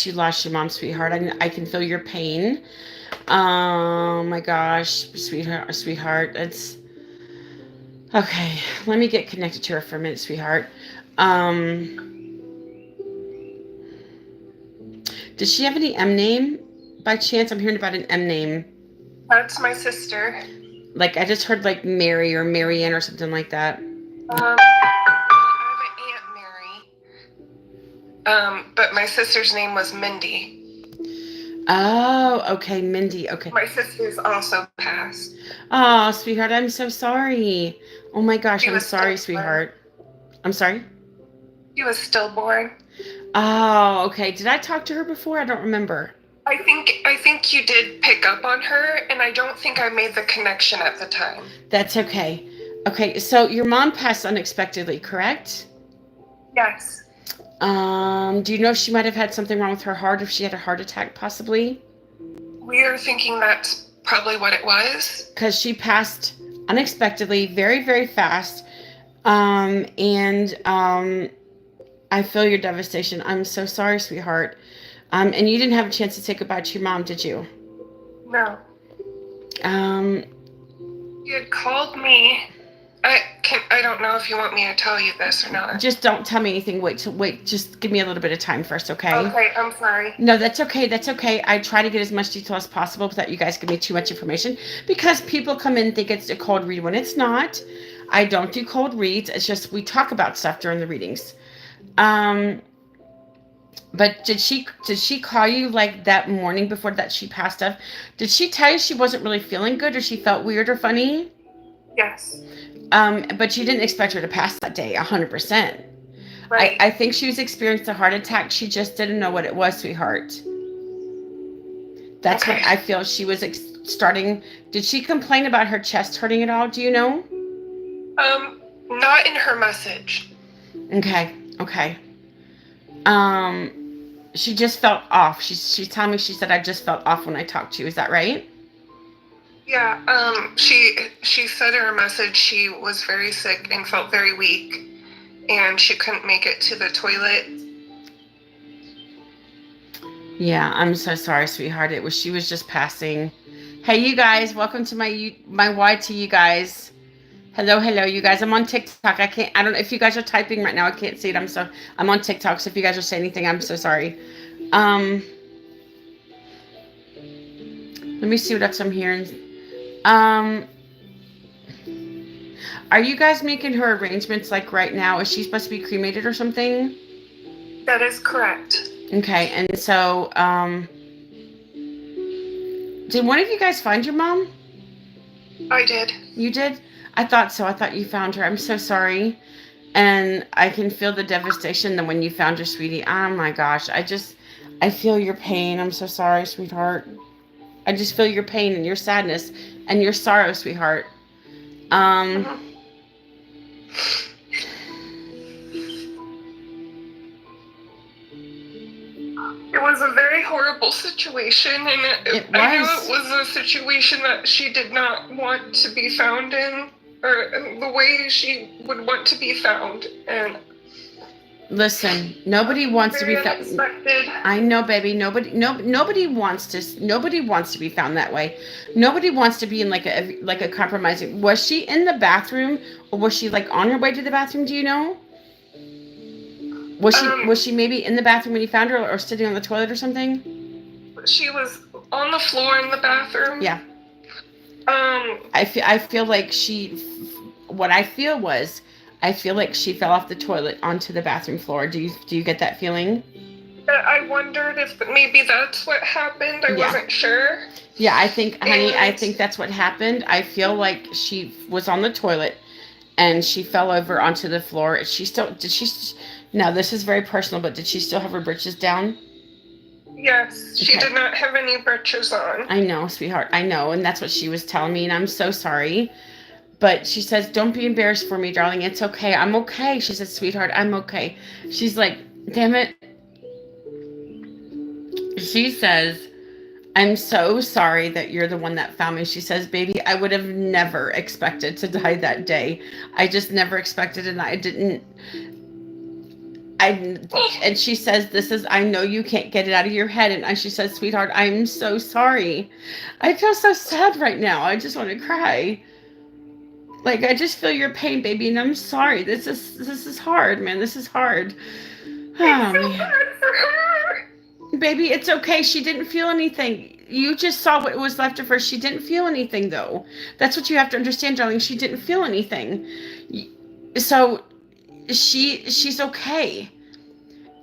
you lost your mom, sweetheart. I can feel your pain. Oh my gosh, sweetheart. It's okay. Let me get connected to her for a minute, sweetheart. Um, does she have any M name by chance? I'm hearing about an M name. That's my sister. Like I just heard like Mary or Marianne or something like that. I have an Aunt Mary. But my sister's name was Mindy. Oh, okay, Mindy. Okay. My sister's also passed. Oh, sweetheart, I'm so sorry. Oh my gosh, She I'm was sorry, stillborn. sweetheart. I'm sorry. She was stillborn. Oh, okay. Did I talk to her before? I don't remember. I think you did pick up on her, and I don't think I made the connection at the time. That's okay. Okay, so your mom passed unexpectedly, correct? Yes. Do you know if she might have had something wrong with her heart, if she had a heart attack possibly? We are thinking that's probably what it was. Because she passed unexpectedly, very, very fast. And I feel your devastation. I'm so sorry, sweetheart. And you didn't have a chance to say goodbye to your mom, did you? No. Um, You had called me. I don't know if you want me to tell you this or not. just don't tell me anything. Wait. Just give me a little bit of time first, okay? Okay, I'm sorry. No, that's okay. That's okay. I try to get as much detail as possible without you guys give me too much information because people come in and think it's a cold read when it's not. I don't do cold reads. It's just we talk about stuff during the readings. Um, but did she call you like that morning before that she passed up? Did she tell you she wasn't really feeling good or she felt weird or funny? Yes. But you didn't expect her to pass that day, 100%. I, Right. I think she was experiencing a heart attack. She just didn't know what it was, sweetheart. That's what Okay. I feel. She was starting. Did she complain about her chest hurting at all? Do you know? Not in her message. Okay. Okay. Um, she just felt off. She's telling me she said I just felt off when I talked to you. Is that right? Yeah, she said in her message she was very sick and felt very weak, and she couldn't make it to the toilet. Yeah. I'm so sorry, sweetheart. She was just passing. Hey, you guys. Welcome to my YT, you guys. Hello, you guys. I'm on TikTok. I don't know if you guys are typing right now. I can't see it. I'm on TikTok. So if you guys are saying anything, I'm so sorry. Um, let me see what else I'm hearing. Um, are you guys making her arrangements like right now? Is she supposed to be cremated or something? That is correct. Okay, and so, did one of you guys find your mom? I did. You did? I thought so. I thought you found her. I'm so sorry. And I can feel the devastation that when you found her, sweetie. Oh my gosh. I feel your pain. I'm so sorry, sweetheart. I just feel your pain and your sadness and your sorrow, sweetheart. Um, Mhm. It was a very horrible situation, and it I knew was. it was a situation that she did not want to be found in, or the way she would want to be found, and Listen, nobody wants to be very found. unexpected. I know, baby. Nobody wants to be found that way. Nobody wants to be in like a compromising. Was she in the bathroom or was she like on her way to the bathroom? Do you know? Um, Was she maybe in the bathroom when you found her or sitting on the toilet or something? she was on the floor in the bathroom. Yeah. Um, I feel like what I feel like she fell off the toilet onto the bathroom floor. Do you get that feeling? I wondered if maybe that's what happened. I Yeah. wasn't sure. Yeah, I think, honey, I And think that's what happened. I feel like she was on the toilet and she fell over onto the floor. Now this is very personal, but did she still have her britches down? yes, she Okay. did not have any britches on. I know, sweetheart. I know. And that's what she was telling me. And I'm so sorry. But she says, don't be embarrassed for me, darling. It's okay. I'm okay. She said, sweetheart, I'm okay. She's like, damn it. She says, I'm so sorry that you're the one that found me. She says, baby, I would have never expected to die that day. I just never expected it. And I didn't. And she says, I know you can't get it out of your head. And she says, sweetheart, I'm so sorry. I feel so sad right now. I just want to cry. Like, I just feel your pain, baby, and I'm sorry. This is hard, man. This is hard. It's so hard for her. Baby, it's okay. She didn't feel anything. You just saw what was left of her. She didn't feel anything, though. That's what you have to understand, darling. She didn't feel anything. So she's okay.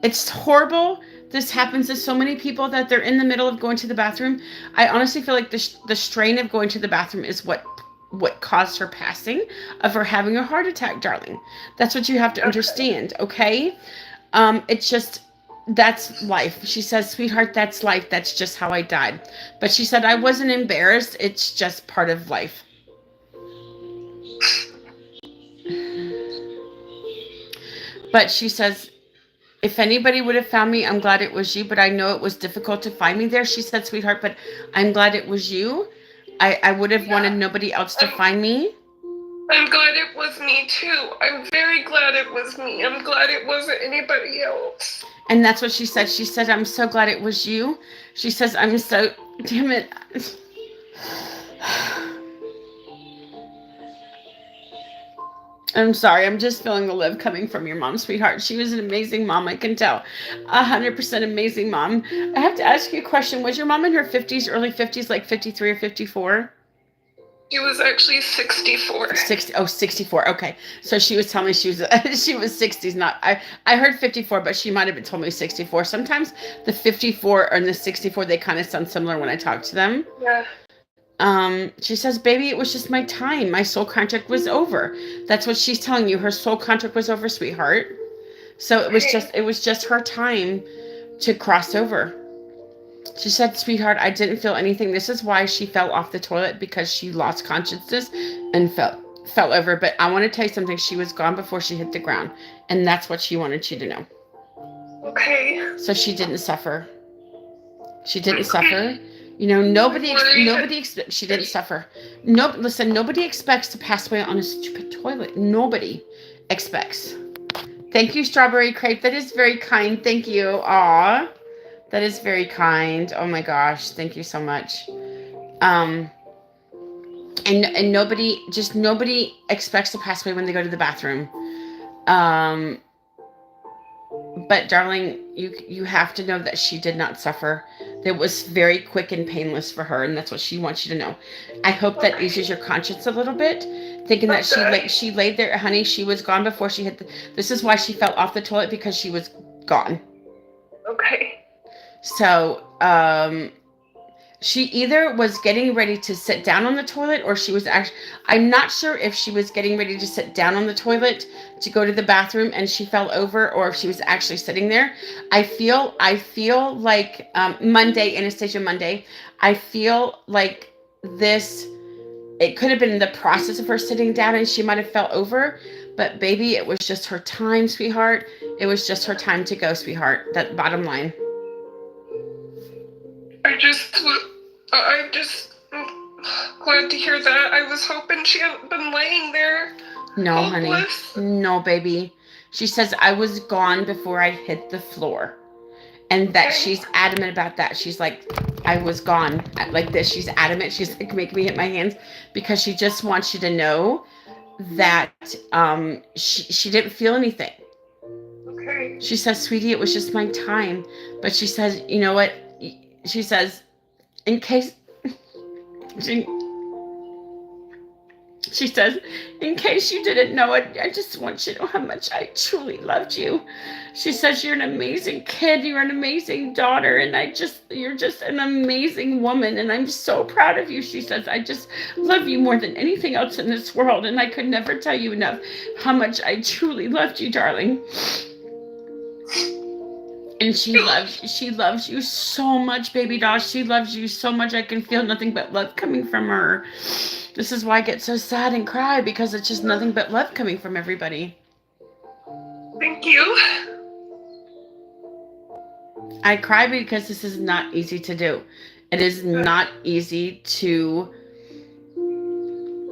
It's horrible. This happens to so many people that they're in the middle of going to the bathroom. I honestly feel like the strain of going to the bathroom is what caused her passing, of her having a heart attack, darling. That's what you have to understand, okay? It's just, that's life. She says, sweetheart, that's life. That's just how I died. But she said, I wasn't embarrassed. It's just part of life. But she says, if anybody would have found me, I'm glad it was you, but I know it was difficult to find me there. She said, sweetheart, but I'm glad it was you. I would have wanted nobody else to find me. I'm glad it was me too. I'm very glad it was me. I'm glad it wasn't anybody else. And that's what she said. She said, I'm so glad it was you. She says, I'm so, damn it. I'm sorry. I'm just feeling the love coming from your mom, sweetheart. She was an amazing mom. I can tell. 100% amazing mom. I have to ask you a question. Was your mom in her 50s, early 50s, like 53 or 54? She was actually 64. 64. Okay. So she was telling me she was 60s. Not, I heard 54, but she might have been told me 64. Sometimes the 54 and the 64, they kind of sound similar when I talk to them. Yeah. She says, baby, it was just my time. My soul contract was over. That's what she's telling you. Her soul contract was over, sweetheart. So it was just her time to cross over. She said, sweetheart, I didn't feel anything. This is why she fell off the toilet, because she lost consciousness and fell over. But I want to tell you something. She was gone before she hit the ground. And that's what she wanted you to know. Okay. So she didn't suffer. She didn't suffer. You know, she didn't suffer. No, listen, nobody expects to pass away on a stupid toilet. Nobody expects. Thank you, Strawberry Crepe. That is very kind. Thank you. Aw, that is very kind. Oh my gosh. Thank you so much. And nobody expects to pass away when they go to the bathroom. But darling, you have to know that she did not suffer. It was very quick and painless for her, and that's what she wants you to know. I hope that eases your conscience a little bit, thinking that she laid there, honey. She was gone before she hit. This is why she fell off the toilet, because she was gone. Okay. So, she either was getting ready to sit down on the toilet, or she was actually, I'm not sure if she was getting ready to sit down on the toilet to go to the bathroom and she fell over, or if she was actually sitting there. I feel like Monday, Anastasia Monday, I feel like it could have been the process of her sitting down and she might have fell over, but baby, it was just her time, sweetheart. It was just her time to go, sweetheart. That bottom line. I'm just glad to hear that. I was hoping she hadn't been laying there. No, honey. No, baby. She says, I was gone before I hit the floor. And that she's adamant about that. She's like, I was gone. Like this. She's adamant. She's like making me hit my hands because she just wants you to know that she didn't feel anything. Okay. She says, sweetie, it was just my time. But she says, you know what? She says, in case, she says, in case you didn't know it, I just want you to know how much I truly loved you. She says, you're an amazing kid. You're an amazing daughter. And you're just an amazing woman. And I'm so proud of you. She says, I just love you more than anything else in this world. And I could never tell you enough how much I truly loved you, darling. And she loves you so much, baby doll. She loves you so much. I can feel nothing but love coming from her. This is why I get so sad and cry, because it's just nothing but love coming from everybody. Thank you. I cry because this is not easy to do. It is not easy to...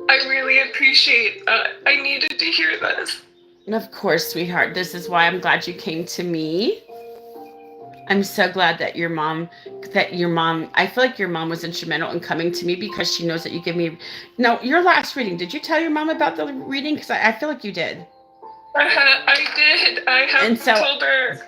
I really appreciate that. I needed to hear this. And of course, sweetheart, this is why I'm glad you came to me. I'm so glad that I feel like your mom was instrumental in coming to me because she knows that you give me. No, your last reading, did you tell your mom about the reading? Because I feel like you did. I did. I And have so, told her.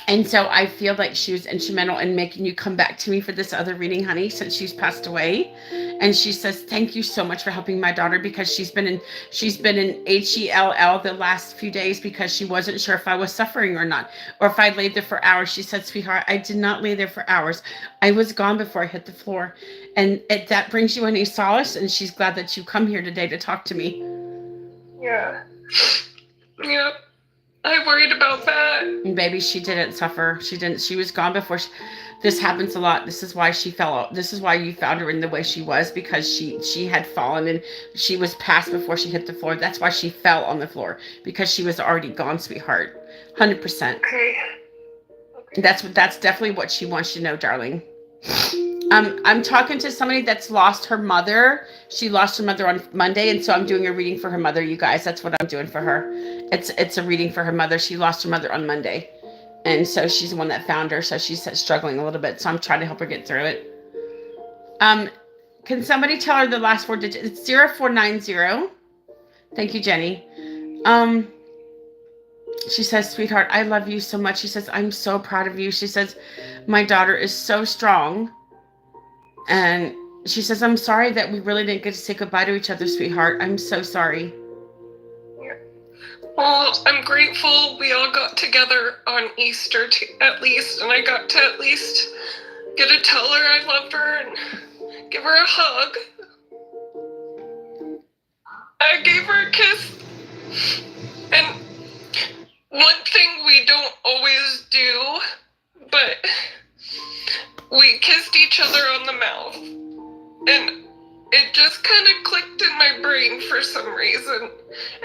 and so I feel like she was instrumental in making you come back to me for this other reading, honey, since she's passed away. And she says, thank you so much for helping my daughter because she's been in HELL the last few days because she wasn't sure if I was suffering or not, or if I laid there for hours. She said, sweetheart, I did not lay there for hours. I was gone before I hit the floor. And that brings you any solace. And she's glad that you come here today to talk to me. Yeah. Yep. I worried about that. And baby, she didn't suffer. She was gone before this happens a lot. This is why she fell out. This is why you found her in the way she was, because she had fallen and she was passed before she hit the floor. That's why she fell on the floor, because she was already gone, sweetheart. 100%. Okay. That's definitely what she wants you to know, darling. I'm talking to somebody that's lost her mother. She lost her mother on Monday, and so I'm doing a reading for her mother, you guys. That's what I'm doing for her. It's a reading for her mother. She lost her mother on Monday. And so she's the one that found her. So she's struggling a little bit. So I'm trying to help her get through it. Can somebody tell her the last 4 digits? It's 0490. Thank you, Jenny. She says, sweetheart, I love you so much. She says, I'm so proud of you. She says, my daughter is so strong. And she says, I'm sorry that we really didn't get to say goodbye to each other, sweetheart. I'm so sorry. Yeah. Well, I'm grateful we all got together on Easter at least, and I got to at least get to tell her I loved her and give her a hug. I gave her a kiss. And one thing we don't always do, but we kissed each other on the mouth, and it just kind of clicked in my brain for some reason.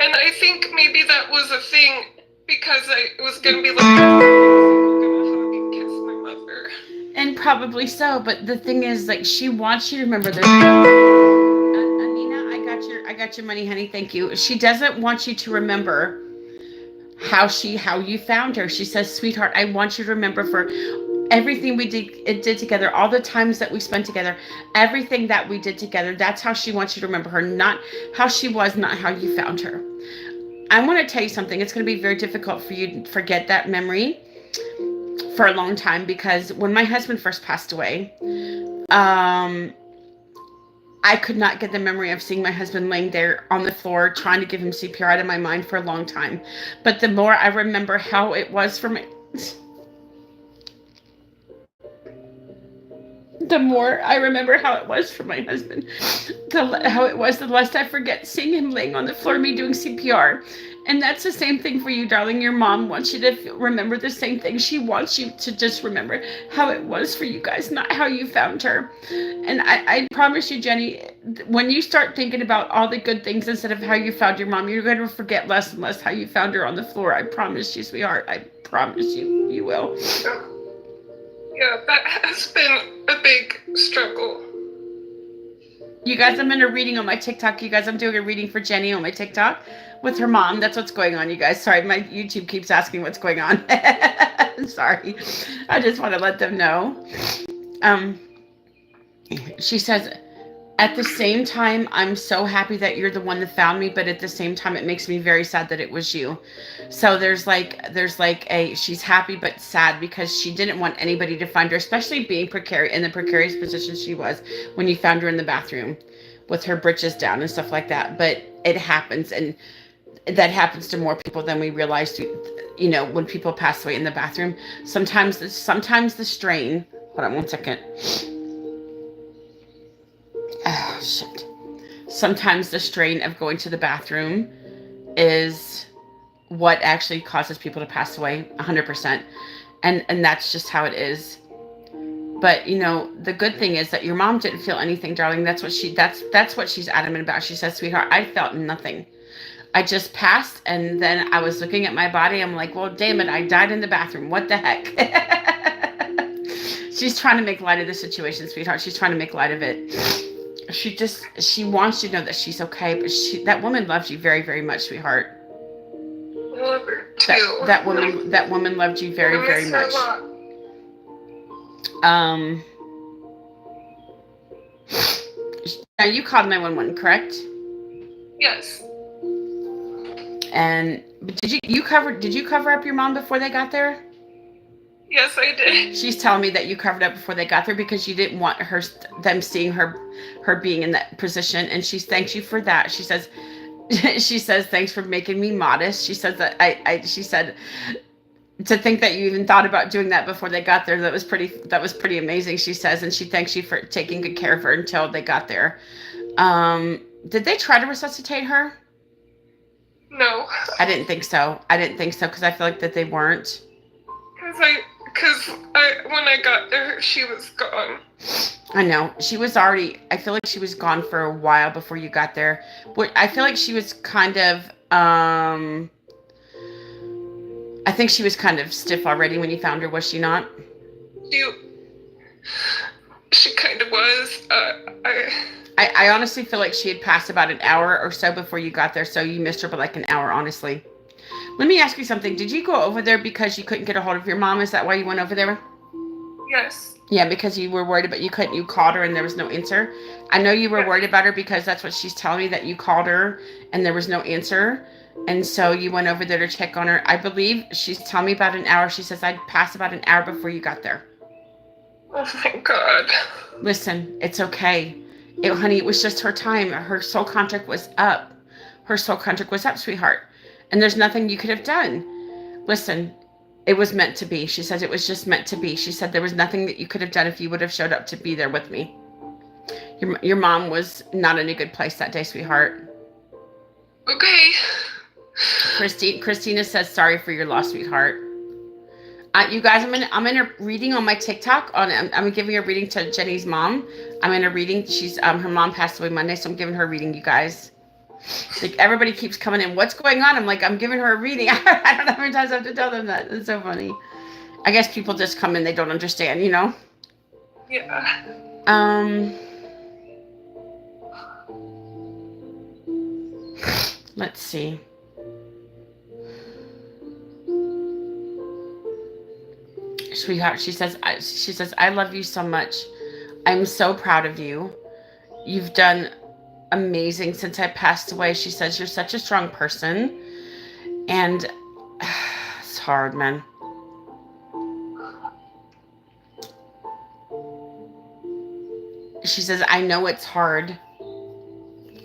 And I think maybe that was a thing because I was going to be like, I'm going to hug and kiss my mother. And probably so, but the thing is, like, she wants you to remember this. Anina, I got your money, honey. Thank you. She doesn't want you to remember how you found her. She says, sweetheart, I want you to remember for everything we did together, all the times that we spent together, everything that we did together. That's how she wants you to remember her, not how she was, not how you found her. I want to tell you something. It's going to be very difficult for you to forget that memory for a long time, because when my husband first passed away, I could not get the memory of seeing my husband laying there on the floor trying to give him CPR out of my mind for a long time. But the more I remember how it was for me, the more I remember how it was for my husband, how it was, the less I forget seeing him laying on the floor, me doing CPR. And that's the same thing for you, darling. Your mom wants you to remember the same thing. She wants you to just remember how it was for you guys, not how you found her. And I promise you, Jenny, when you start thinking about all the good things instead of how you found your mom, you're going to forget less and less how you found her on the floor. I promise you, sweetheart. I promise you, you will. Yeah, that has been a big struggle. You guys, I'm in a reading on my TikTok. You guys, I'm doing a reading for Jenny on my TikTok with her mom. That's what's going on, you guys. Sorry, my YouTube keeps asking what's going on. Sorry. I just want to let them know. She says, at the same time, I'm so happy that you're the one that found me, but at the same time, it makes me very sad that it was you. So there's like she's happy but sad because she didn't want anybody to find her, especially being in the precarious position she was when you found her in the bathroom with her britches down and stuff like that. But it happens, and that happens to more people than we realize. You know, when people pass away in the bathroom, sometimes the strain. Hold on one second. Oh, shit. Sometimes the strain of going to the bathroom is what actually causes people to pass away 100%. And that's just how it is. But, you know, the good thing is that your mom didn't feel anything, darling. That's what she's adamant about. She says, sweetheart, I felt nothing. I just passed, and then I was looking at my body. I'm like, well, damn it, I died in the bathroom. What the heck? She's trying to make light of the situation, sweetheart. She's trying to make light of it. She wants you to know that she's okay, but that woman loves you very, very much, sweetheart. too. That woman loved you very, I very miss her much. a lot. Now you called 911, correct? Yes. And did you cover up your mom before they got there? Yes, I did. She's telling me that you covered up before they got there because you didn't want them seeing her being in that position, and she thanks you for that. She says thanks for making me modest. She says that she said to think that you even thought about doing that before they got there, that was pretty amazing, she says, and she thanks you for taking good care of her until they got there. Did they try to resuscitate her? No. I didn't think so because I feel like that they weren't. Because when I got there, she was gone. I know. I feel like she was gone for a while before you got there. I feel like she was kind of, I think she was kind of stiff already when you found her, was she not? She kind of was. I honestly feel like she had passed about an hour or so before you got there, so you missed her by like an hour, honestly. Let me ask you something. Did you go over there because you couldn't get a hold of your mom? Is that why you went over there? Yes. Yeah, because you were worried about you called her and there was no answer. I know you were worried about her because that's what she's telling me, that you called her and there was no answer. And so you went over there to check on her. I believe she's telling me about an hour. She says I'd pass about an hour before you got there. Oh my God. Listen, it's okay. Honey, it was just her time. Her soul contract was up. Sweetheart. And there's nothing you could have done. Listen, it was meant to be. She says it was just meant to be. She said there was nothing that you could have done if you would have showed up to be there with me. Your mom was not in a good place that day, sweetheart. Okay. Christina says sorry for your loss, sweetheart. You guys, I'm in a reading on my TikTok. I'm giving a reading to Jenny's mom. I'm in a reading. She's her mom passed away Monday, so I'm giving her a reading, you guys. Like, everybody keeps coming in. What's going on? I'm like, I'm giving her a reading. I don't know how many times I have to tell them that. It's so funny. I guess people just come in, they don't understand, you know? Yeah. Let's see. Sweetheart, she says, I love you so much. I'm so proud of you. You've done amazing since I passed away. She says, you're such a strong person. And it's hard, man. She says, I know it's hard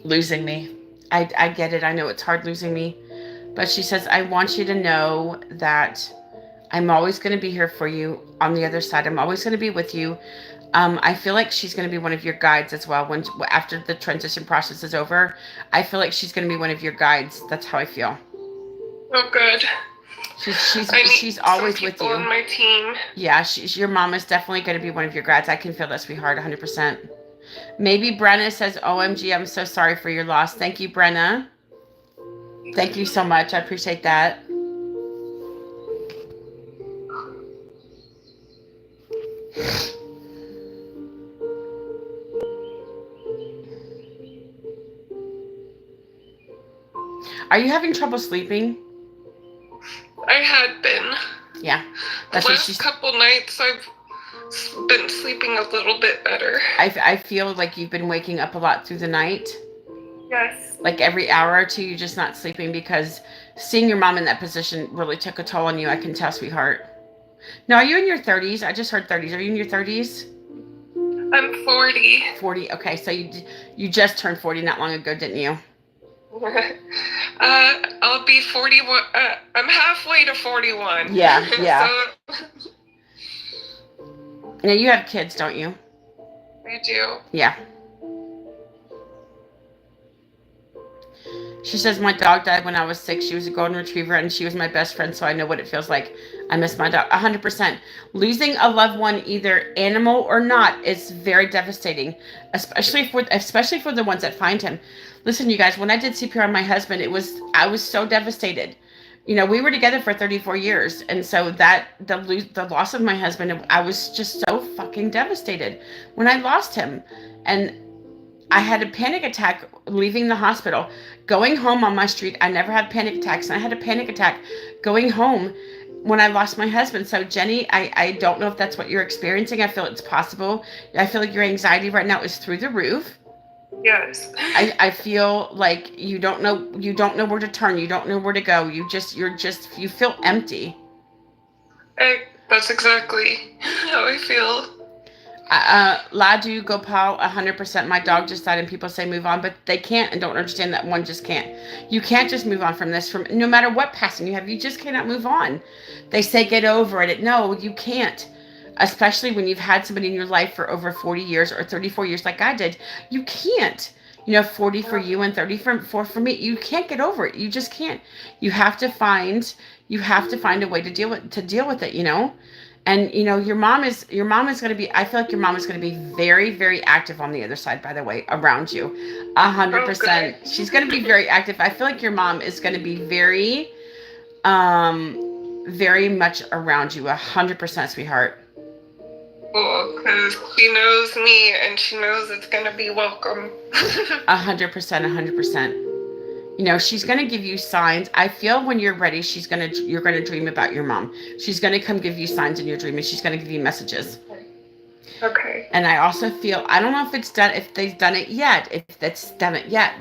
losing me. I get it. I know it's hard losing me. But she says, I want you to know that I'm always going to be here for you on the other side. I'm always going to be with you. I feel like she's going to be one of your guides as well. After the transition process is over, I feel like she's going to be one of your guides. That's how I feel. Oh, good. She's always with you. On my team. Yeah, your mom is definitely going to be one of your guides. I can feel that, sweetheart, 100%. Maybe Brenna says, OMG, I'm so sorry for your loss. Thank you, Brenna. Thank you so much. I appreciate that. Are you having trouble sleeping? I had been. Yeah. That's the last couple nights I've been sleeping a little bit better. I feel like you've been waking up a lot through the night. Yes. Like every hour or two, you're just not sleeping, because seeing your mom in that position really took a toll on you. I can tell, sweetheart. Now, are you in your 30s? I just heard 30s. Are you in your 30s? I'm 40. 40. Okay, so you just turned 40 not long ago, didn't you? I'll be 41. I'm halfway to 41. Yeah. So... Now, you have kids, don't you? I do. Yeah. She says, my dog died when I was 6. She was a golden retriever, and she was my best friend, so I know what it feels like. I miss my dog. 100%. Losing a loved one, either animal or not, is very devastating, especially for the ones that find him. Listen, you guys, when I did CPR on my husband, I was so devastated. You know, we were together for 34 years, and so the loss of my husband, I was just so fucking devastated when I lost him. And I had a panic attack leaving the hospital. Going home on my street, I never had panic attacks. And I had a panic attack going home when I lost my husband. So, Jenny, I don't know if that's what you're experiencing. I feel it's possible. I feel like your anxiety right now is through the roof. Yes. I feel like you don't know where to turn. You don't know where to go. You feel empty. That's exactly how I feel. Ladu Gopal, 100%. My dog just died, and people say move on, but they can't and don't understand that one just can't. You can't just move on from this. From no matter what passing you have, you just cannot move on. They say get over it. No, you can't. Especially when you've had somebody in your life for over 40 years or 34 years, like I did. You can't. 40 for you and 34 for me. You can't get over it. You just can't. You have to find a way to deal with it. And your mom is going to be, I feel like your mom is going to be very, very active on the other side, by the way, around you. 100%. She's going to be very active. I feel like your mom is going to be very, very much around you. 100%, sweetheart. Cool, because she knows me and she knows it's going to be welcome. 100%, 100%. She's going to give you signs. I feel when you're ready, you're going to dream about your mom. She's going to come give you signs in your dream, and she's going to give you messages. Okay. And I also feel, I don't know if they've done it yet,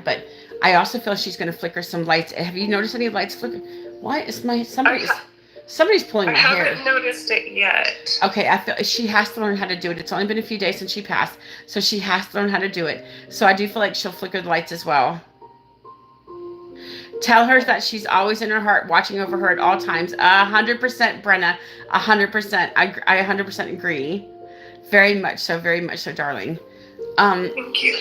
but I also feel she's going to flicker some lights. Have you noticed any lights flicker? Why is somebody's pulling my hair? I haven't noticed it yet. Okay, I feel she has to learn how to do it. It's only been a few days since she passed, so she has to learn how to do it. So I do feel like she'll flicker the lights as well. Tell her that she's always in her heart, watching over her at all times. 100%, Brenna. 100%. I 100% agree. Very much so, darling. Thank you.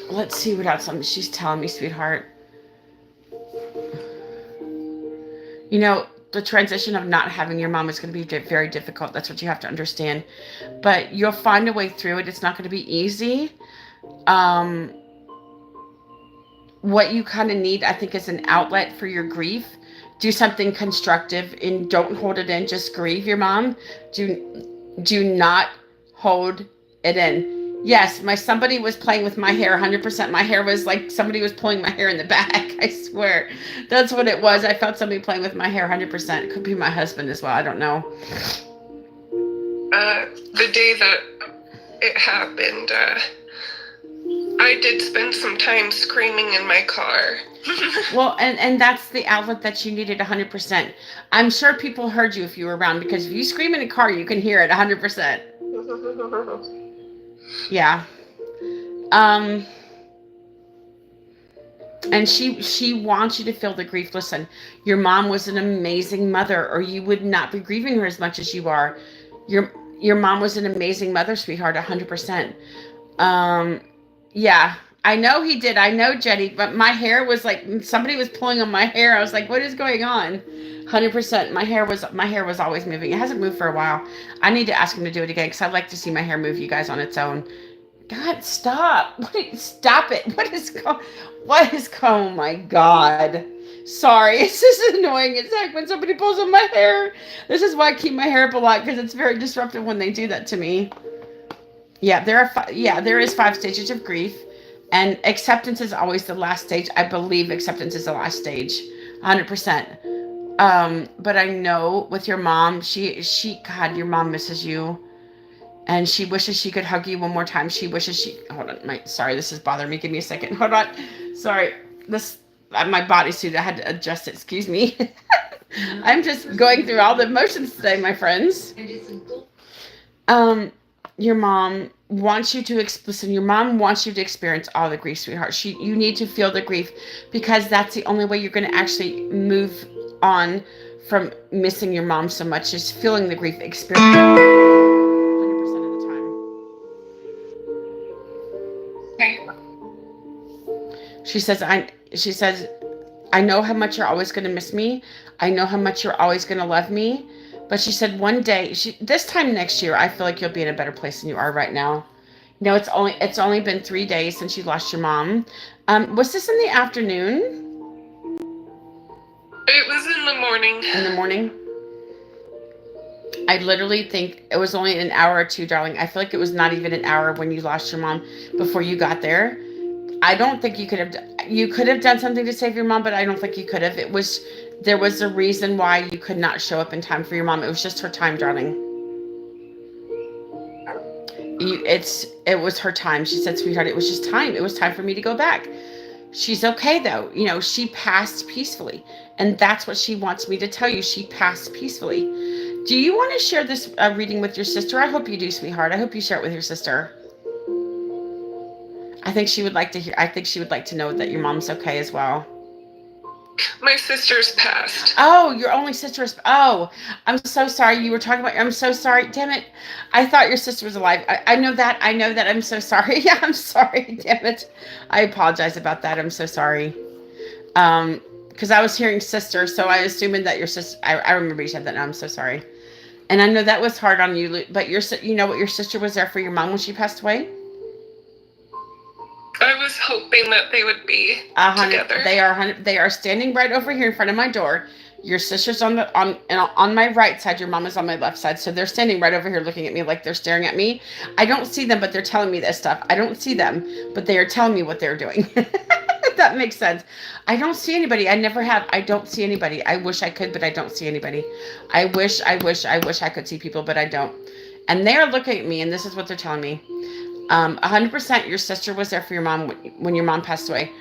Let's see what else she's telling me, sweetheart. The transition of not having your mom is going to be very difficult. That's what you have to understand. But you'll find a way through it. It's not going to be easy. What you kind of need, I think, is an outlet for your grief. Do something constructive and don't hold it in. Just grieve your mom. Do not hold it in. Yes, somebody was playing with my hair 100%. My hair was like somebody was pulling my hair in the back. I swear. That's what it was. I felt somebody playing with my hair 100%. It could be my husband as well. I don't know. The day that it happened, I did spend some time screaming in my car. Well, and that's the outlet that you needed 100%. I'm sure people heard you if you were around, because if you scream in a car, you can hear it 100%. Yeah. And she wants you to feel the grief. Listen, your mom was an amazing mother, or you would not be grieving her as much as you are. Your mom was an amazing mother, sweetheart, 100%. Yeah, I know he did. I know, Jenny, but my hair was like, somebody was pulling on my hair. I was like, what is going on? 100%. My hair was always moving. It hasn't moved for a while. I need to ask him to do it again, because I'd like to see my hair move, you guys, on its own. God, stop. Stop it. Oh my God. Sorry. It's just annoying. It's like when somebody pulls on my hair. This is why I keep my hair up a lot, because it's very disruptive when they do that to me. Yeah, there is 5 stages of grief, and acceptance is always the last stage. I believe acceptance is the last stage, 100%. But I know with your mom, God, your mom misses you, and she wishes she could hug you one more time. Hold on, sorry, this is bothering me. Give me a second. Hold on. Sorry, my bodysuit, I had to adjust it. Excuse me. I'm just going through all the emotions today, my friends. Your mom wants you to experience all the grief, sweetheart. You need to feel the grief, because that's the only way you're going to actually move on from missing your mom so much, is feeling the grief experience 100% of the time. Okay. She says, I know how much you're always going to miss me. I know how much you're always going to love me. But she said one day, this time next year, I feel like you'll be in a better place than you are right now. It's only been 3 days since you lost your mom. Was this in the afternoon? It was in the morning. In the morning? I literally think it was only an hour or two, darling. I feel like it was not even an hour when you lost your mom before you got there. I don't think you could have done something to save your mom, but I don't think you could have. There was a reason why you could not show up in time for your mom. It was just her time, darling. It was her time. She said, sweetheart, it was just time. It was time for me to go back. She's okay though. She passed peacefully. And that's what she wants me to tell you. She passed peacefully. Do you want to share this reading with your sister? I hope you do, sweetheart. I hope you share it with your sister. I think she would like to know that your mom's okay as well. My sister's passed. Oh, your only sister's. Oh, I'm so sorry. You were talking about. I'm so sorry. Damn it. I thought your sister was alive. I know that. I know that. I'm so sorry. Yeah, I'm sorry. Damn it. I apologize about that. I'm so sorry. Because I was hearing sister, so I assumed that your sister. I remember you said that. Now I'm so sorry. And I know that was hard on you, but you know what? Your sister was there for your mom when she passed away. I was hoping that they would be together. They are standing right over here in front of my door. Your sister's on my right side. Your mom is on my left side. So they're standing right over here looking at me like they're staring at me. I don't see them, but they're telling me this stuff. I don't see them, but they are telling me what they're doing. That makes sense. I don't see anybody. I never have. I don't see anybody. I wish I could, but I don't see anybody. I wish I could see people, but I don't. And they are looking at me, and this is what they're telling me. 100% your sister was there for your mom when your mom passed away.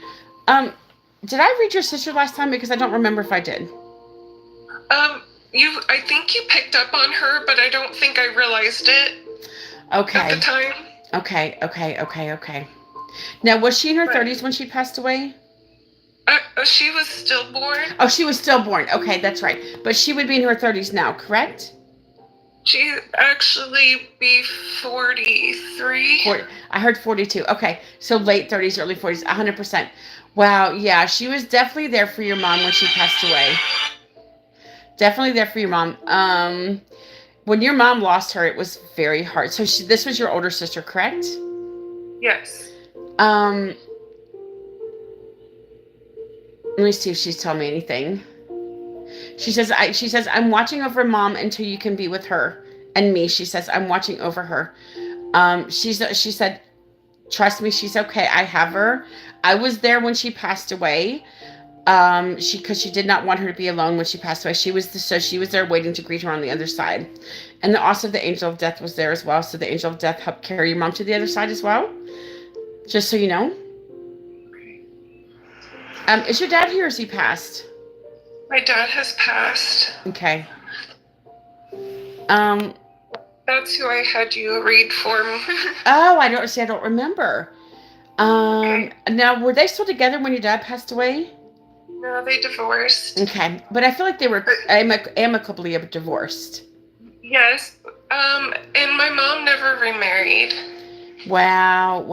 Did I read your sister last time? Because I don't remember if I did. I think you picked up on her, but I don't think I realized it. Okay. At the time. Okay. Now, was she in her 30s when she passed away? She was stillborn. Oh, she was stillborn. Okay, that's right. But she would be in her 30s now, correct? She'd actually be 43. I heard 42. Okay, so late 30s, early 40s, 100%. Wow, yeah, she was definitely there for your mom when she passed away. Definitely there for your mom. When your mom lost her, it was very hard. So this was your older sister, correct? Yes. Let me see if she's telling me anything. She says, I'm watching over mom until you can be with her and me. She says, I'm watching over her. She said, trust me, she's okay. I have her. I was there when she passed away. Because she did not want her to be alone when she passed away. She was there waiting to greet her on the other side. And also the angel of death was there as well. So the angel of death helped carry your mom to the other side as well. Just so you know. Is your dad here or is he passed? My dad has passed. Okay. That's who I had you read for me. Oh, I don't remember. Okay. Now, were they still together when your dad passed away? No, they divorced. Okay, but I feel like they were amicably divorced. Yes. And my mom never remarried. Wow.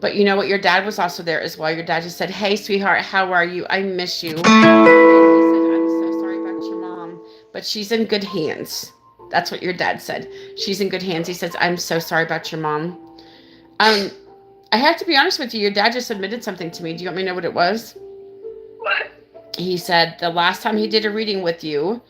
But you know what? Your dad was also there as well. Your dad just said, hey, sweetheart, how are you? I miss you. And he said, I'm so sorry about your mom, but she's in good hands. That's what your dad said. She's in good hands. He says, I'm so sorry about your mom. I have to be honest with you. Your dad just admitted something to me. Do you want me to know what it was? What? He said the last time he did a reading with you,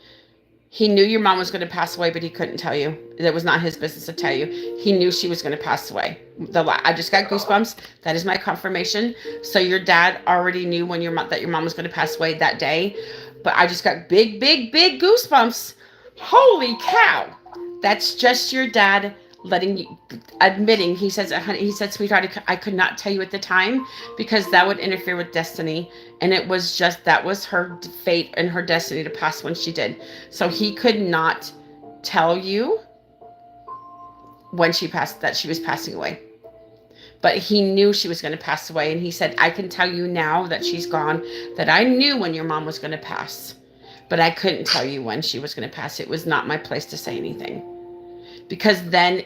he knew your mom was going to pass away, but he couldn't tell you. That was not his business to tell you. He knew she was going to pass away. I just got goosebumps. That is my confirmation. So your dad already knew that your mom was going to pass away that day. But I just got big goosebumps. Holy cow. That's just your dad admitting. He said, sweetheart, I could not tell you at the time because that would interfere with destiny. And that was her fate and her destiny to pass when she did. So he could not tell you when that she was passing away. But he knew she was going to pass away. And he said, I can tell you now that she's gone, that I knew when your mom was going to pass. But I couldn't tell you when she was going to pass. It was not my place to say anything. Because then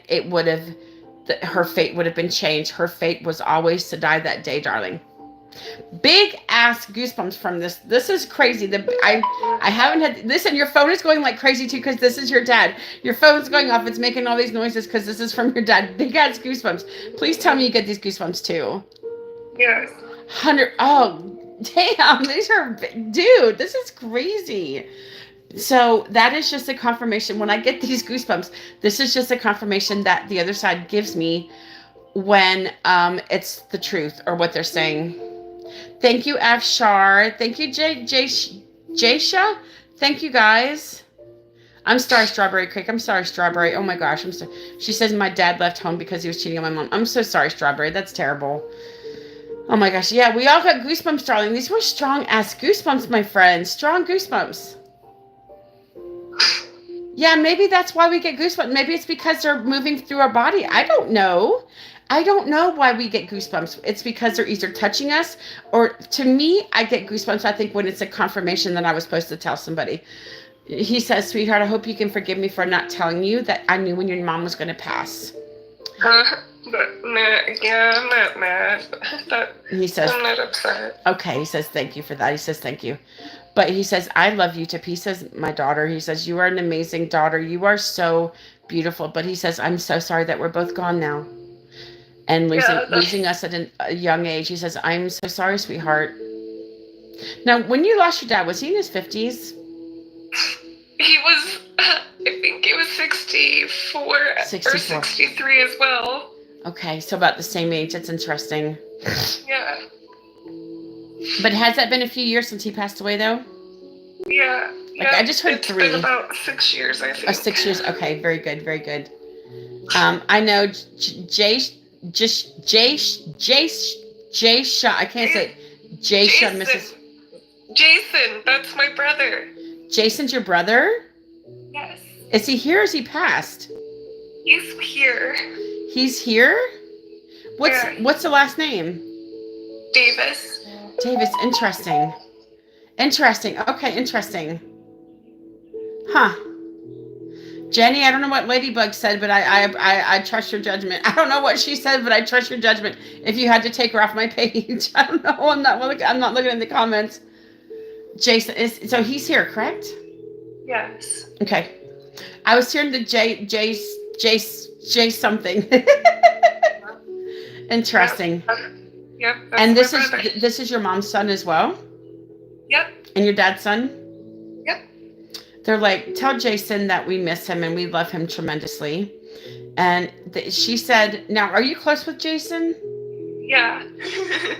her fate would have been changed. Her fate was always to die that day, darling. Big ass goosebumps from this. This is crazy. I haven't had, listen, your phone is going like crazy too because this is your dad. Your phone's going off. It's making all these noises because this is from your dad. Big ass goosebumps. Please tell me you get these goosebumps too. Yes. Oh, damn. These are, dude, this is crazy. So that is just a confirmation. When I get these goosebumps, this is just a confirmation that the other side gives me when it's the truth or what they're saying. Thank you, Afshar. Thank you, Jasha. Thank you, guys. I'm sorry, Strawberry Creek. I'm sorry, Strawberry. Oh my gosh, I'm so. She says my dad left home because he was cheating on my mom. I'm so sorry, Strawberry. That's terrible. Oh my gosh. Yeah, we all got goosebumps, darling. These were strong ass goosebumps, my friend. Strong goosebumps. Yeah, maybe that's why we get goosebumps. Maybe it's because they're moving through our body. I don't know. I don't know why we get goosebumps. It's because they're either touching us or, to me, I get goosebumps, I think, when it's a confirmation that I was supposed to tell somebody. He says, sweetheart, I hope you can forgive me for not telling you that I knew when your mom was going to pass. Yeah, I'm not mad. He says, I'm not upset. Okay, he says, thank you for that. He says, thank you. But he says, I love you to pieces, my daughter. He says, you are an amazing daughter. You are so beautiful. But he says, I'm so sorry that we're both gone now. And losing us at a young age. He says, I'm so sorry, sweetheart. Now, when you lost your dad, was he in his 50s? He was, I think he was 64, 64. or 63 as well. Okay, so about the same age. That's interesting. Yeah. But has that been a few years since he passed away, though? Yeah. Like, I just heard it's 3. Been about 6 years, I think. 6 years. Okay, very good, very good. I know Jay Shaw. I can't say Jay Shaw, Mrs. Jason, that's my brother. Jason's your brother? Yes. Is he here or is he passed? He's here. He's here? What's the last name? Davis. Davis, interesting. Interesting. Okay, interesting. Huh. Jenny, I don't know what Ladybug said, but I trust your judgment. I don't know what she said, but I trust your judgment. If you had to take her off my page, I don't know. I'm not looking in the comments. Jason so he's here, correct? Yes. Okay. I was hearing the J something. Interesting. Yep. And this is your mom's son as well? Yep. And your dad's son? Yep. They're like, tell Jason that we miss him and we love him tremendously. And she said, now, are you close with Jason? Yeah.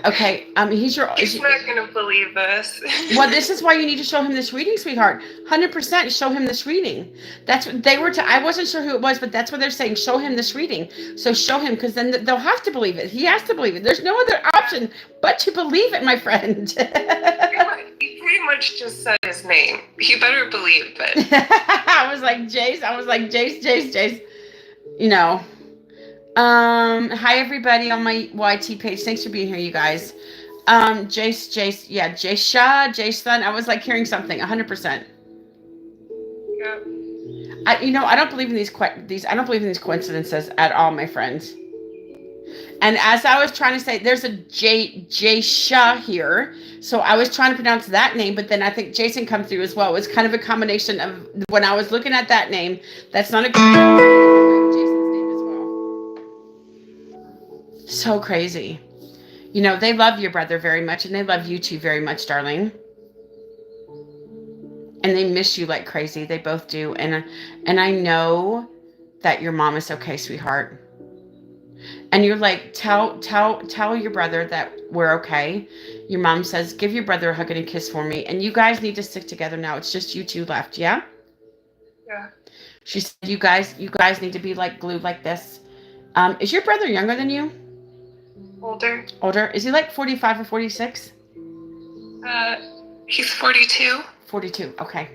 Okay. He's not gonna believe this. Well, this is why you need to show him this reading, sweetheart. 100% show him this reading. That's what they were. I wasn't sure who it was, but that's what they're saying. Show him this reading. So show him, because then they'll have to believe it. He has to believe it. There's no other option but to believe it, my friend. He pretty much just said his name. He better believe it. I was like Jace. You know. Hi everybody on my YT page. Thanks for being here, you guys. Jace, yeah, Jace Shaw, Jace Son. I was like hearing something, 100%. Yeah. I don't believe in these. I don't believe in these coincidences at all, my friends. And as I was trying to say, there's a J Shaw here, so I was trying to pronounce that name, but then I think Jason come through as well. It was kind of a combination of when I was looking at that name. That's not a good Jason's name as well. So crazy. They love your brother very much, and they love you too very much, darling. And they miss you like crazy. They both do. And I know that your mom is okay, sweetheart. And you're like, tell your brother that we're okay. Your mom says, give your brother a hug and a kiss for me. And you guys need to stick together now. It's just you two left, yeah? Yeah. She said, you guys need to be like glued like this. Is your brother younger than you? Older? Is he like 45 or 46? He's 42. 42, okay.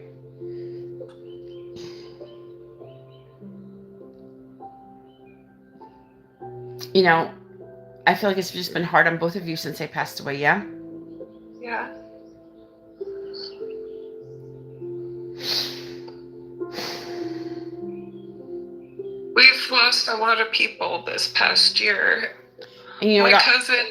I feel like it's just been hard on both of you since they passed away, yeah? Yeah. We've lost a lot of people this past year. And my cousin,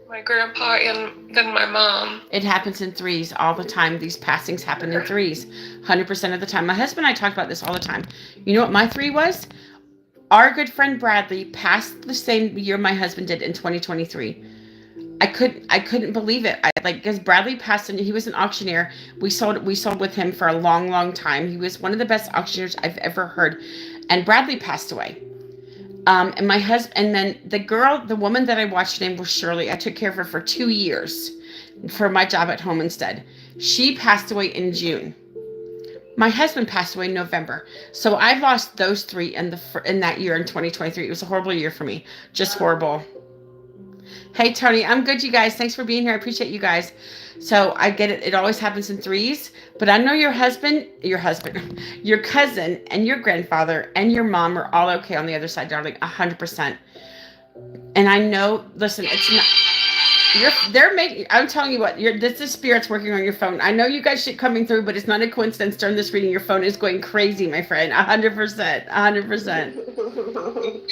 my grandpa, and then my mom. It happens in threes all the time. These passings happen in threes 100% of the time. My husband and I talk about this all the time. You know what my 3 was? Our good friend Bradley passed the same year my husband did in 2023. I couldn't believe it. I like because Bradley passed and he was an auctioneer. We sold with him for a long, long time. He was one of the best auctioneers I've ever heard. And Bradley passed away. And my husband, and then the woman that I watched, her name was Shirley. I took care of her for 2 years for my job at home instead. She passed away in June. My husband passed away in November. So I lost those three in that year in 2023. It was a horrible year for me. Just horrible. Hey, Tony, I'm good, you guys. Thanks for being here. I appreciate you guys. So I get it. It always happens in threes. But I know your your cousin, and your grandfather, and your mom are all okay on the other side, darling. 100%. And I know, listen, it's not. They're making. I'm telling you what. This is spirits working on your phone. I know you guys shit coming through, but it's not a coincidence. During this reading, your phone is going crazy, my friend. 100%. 100%.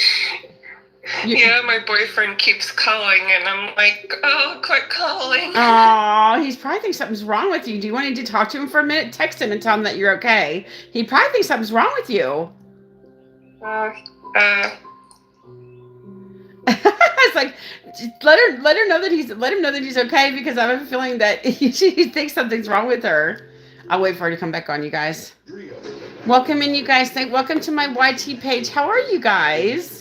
Yeah, my boyfriend keeps calling, and I'm like, oh, quit calling. Oh, he's probably thinks something's wrong with you. Do you want him to talk to him for a minute? Text him and tell him that you're okay. He probably thinks something's wrong with you. It's like, let him know that he's okay, because I have a feeling that he thinks something's wrong with her. I'll wait for her to come back on, you guys. Welcome in, you guys. Welcome to my YT page. How are you guys?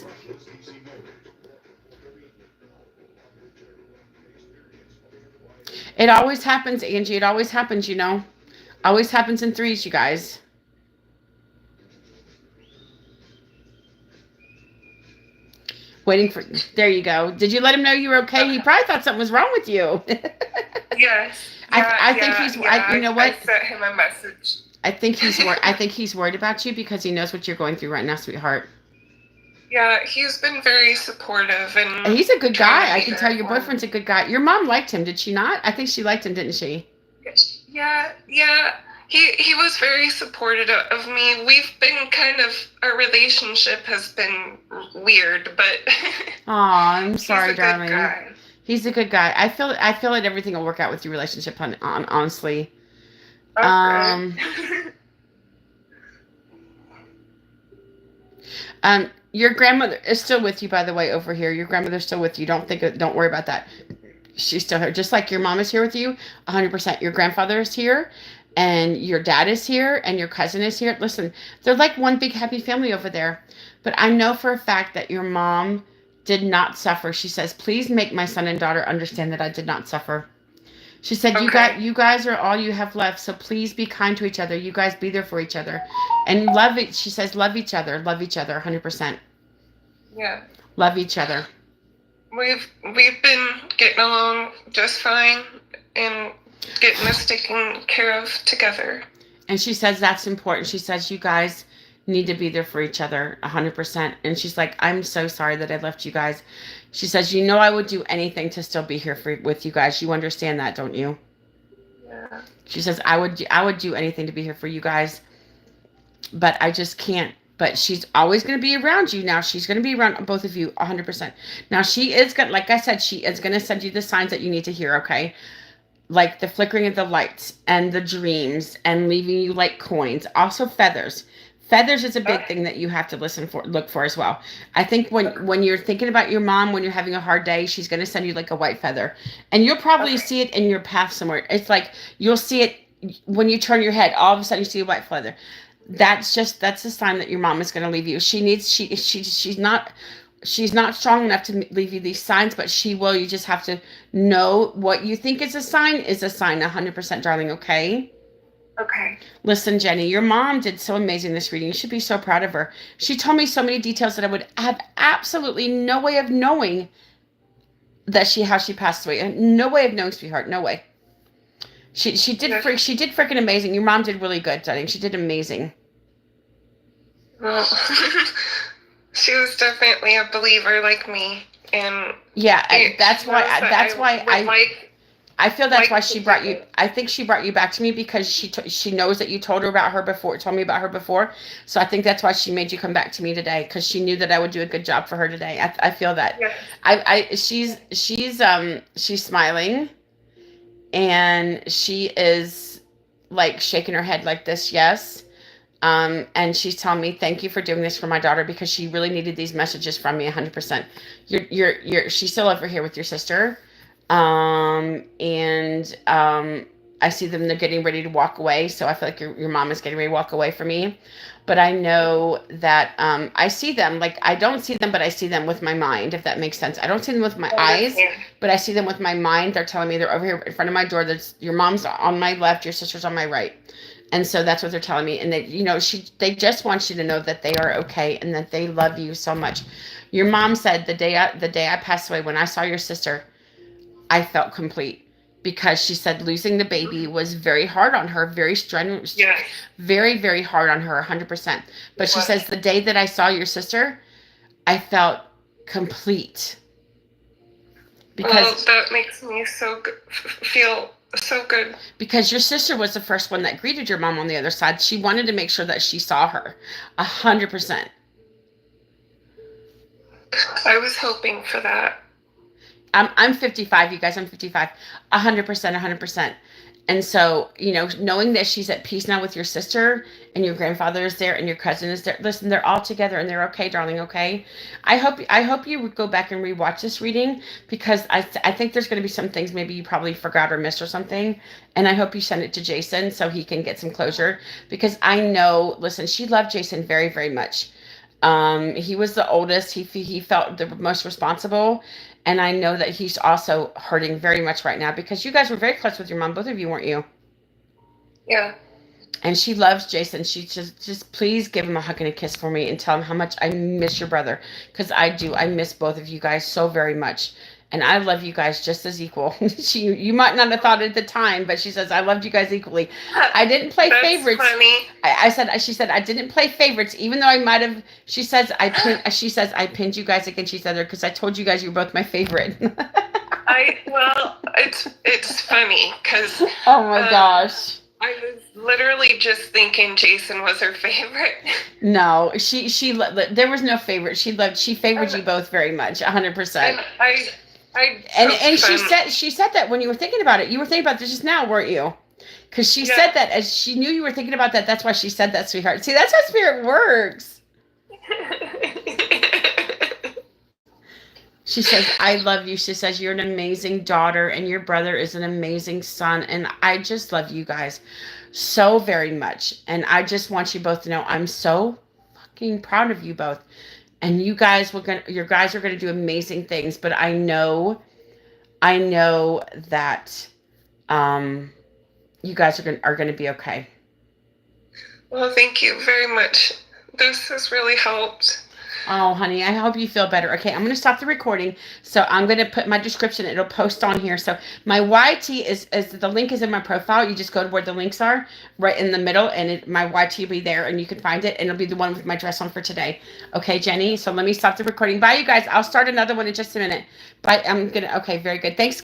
It always happens, Angie. It always happens, Always happens in threes, you guys. Waiting for... There you go. Did you let him know you were okay? He probably thought something was wrong with you. Yes. I think he's... you know what? I sent him a message. I think he's worried about you because he knows what you're going through right now, sweetheart. Yeah, he's been very supportive, and he's a good guy. I can tell your boyfriend's a good guy. Your mom liked him, did she not? I think she liked him, didn't she? Yeah. He was very supportive of me. We've been our relationship has been weird, but Aw, I'm sorry, he's a darling. good guy. He's a good guy. I feel like everything will work out with your relationship, honestly. Okay. Your grandmother is still with you, by the way, over here. Your grandmother's still with you. Don't worry about that. She's still here. Just like your mom is here with you, 100%. Your grandfather is here, and your dad is here, and your cousin is here. Listen, they're like one big happy family over there. But I know for a fact that your mom did not suffer. She says, please make my son and daughter understand that I did not suffer. She said, okay. you guys are all you have left, so please be kind to each other. You guys be there for each other. And love it. She says, love each other, 100%. Yeah. Love each other. We've been getting along just fine and getting this taken care of together. And she says that's important. She says you guys need to be there for each other 100%. And she's like, I'm so sorry that I left you guys. She says, I would do anything to still be here with you guys. You understand that, don't you? Yeah. She says, I would do anything to be here for you guys, but I just can't. But she's always going to be around you now. She's going to be around both of you 100%. Now she is going, like I said, she is going to send you the signs that you need to hear. Okay. Like the flickering of the lights and the dreams and leaving you like coins. Also feathers. Feathers is a big thing that you have to look for as well. I think when you're thinking about your mom, when you're having a hard day, she's going to send you like a white feather. And you'll probably see it in your path somewhere. It's like you'll see it when you turn your head. All of a sudden you see a white feather. That's a sign that your mom is going to leave you. She's not strong enough to leave you these signs, but she will. You just have to know what you think is a sign 100%, darling. Okay. Okay. Listen, Jenny, your mom did so amazing this reading. You should be so proud of her. She told me so many details that I would have absolutely no way of knowing how she passed away. No way of knowing, sweetheart. No way. She did freaking amazing. Your mom did really good, darling. She did amazing. Well, she was definitely a believer like me, and yeah, I feel that's why she brought you. I think she brought you back to me because she knows that you told me about her before. So I think that's why she made you come back to me today, because she knew that I would do a good job for her today. I feel that. Yes. She's smiling, and she is like shaking her head like this. Yes. And she's telling me, thank you for doing this for my daughter, because she really needed these messages from me 100%. She's still over here with your sister. And I see them, they're getting ready to walk away. So I feel like your mom is getting ready to walk away from me. But I know that I see them, like I don't see them, but I see them with my mind, if that makes sense. I don't see them with my I eyes, understand. but I see them with my mind. They're telling me they're over here in front of my door. That's your mom's on my left, your sister's on my right. And so that's what they're telling me. And they just want you to know that they are okay and that they love you so much. Your mom said the day I passed away, when I saw your sister, I felt complete, because she said losing the baby was very hard on her, very strenuous, Yes. very, very hard on her, 100%. But she What? says the day that I saw your sister, I felt complete. Well, Because that makes me so good, feel so good. because your sister was the first one that greeted your mom on the other side. She wanted to make sure that she saw her, 100%. I was hoping for that. I'm 55, you guys. I'm 55, 100%, 100%. And so, knowing that she's at peace now with your sister, and your grandfather is there and your cousin is there. Listen, they're all together and they're okay, darling. Okay. I hope you would go back and rewatch this reading, because I think there's going to be some things maybe you probably forgot or missed or something. And I hope you send it to Jason so he can get some closure, because I know, listen, she loved Jason very, very much. He was the oldest. He felt the most responsible, and I know that he's also hurting very much right now, because you guys were very close with your mom, both of you, weren't you? Yeah. And she loves Jason. She just please give him a hug and a kiss for me, and tell him how much I miss your brother, because I do. I miss both of you guys so very much. And I love you guys just as equal. You might not have thought it at the time, but she says I loved you guys equally. I didn't play That's favorites. funny. She said I didn't play favorites, even though I might have. She says I pinned you guys against each other, because I told you guys you were both my favorite. Well, it's funny because Oh my gosh. I was literally just thinking Jason was her favorite. No, there was no favorite. She favored you both very much, 100%. And I And joked she said that when you were thinking about it. You were thinking about this just now, weren't you? Because she Yeah. said that as she knew you were thinking about that. That's why she said that, sweetheart. See, that's how spirit works. She says, I love you. She says, you're an amazing daughter and your brother is an amazing son. And I just love you guys so very much. And I just want you both to know I'm so fucking proud of you both. And you guys your guys are gonna do amazing things. But I know that you guys are gonna be okay. Well, thank you very much. This has really helped. Oh, honey, I hope you feel better. Okay, I'm going to stop the recording. So I'm going to put my description. It'll post on here. So my YT is the link is in my profile. You just go to where the links are, right in the middle, and my YT will be there, and you can find it, and it'll be the one with my dress on for today. Okay, Jenny? So let me stop the recording. Bye, you guys. I'll start another one in just a minute. Bye. Okay, very good. Thanks.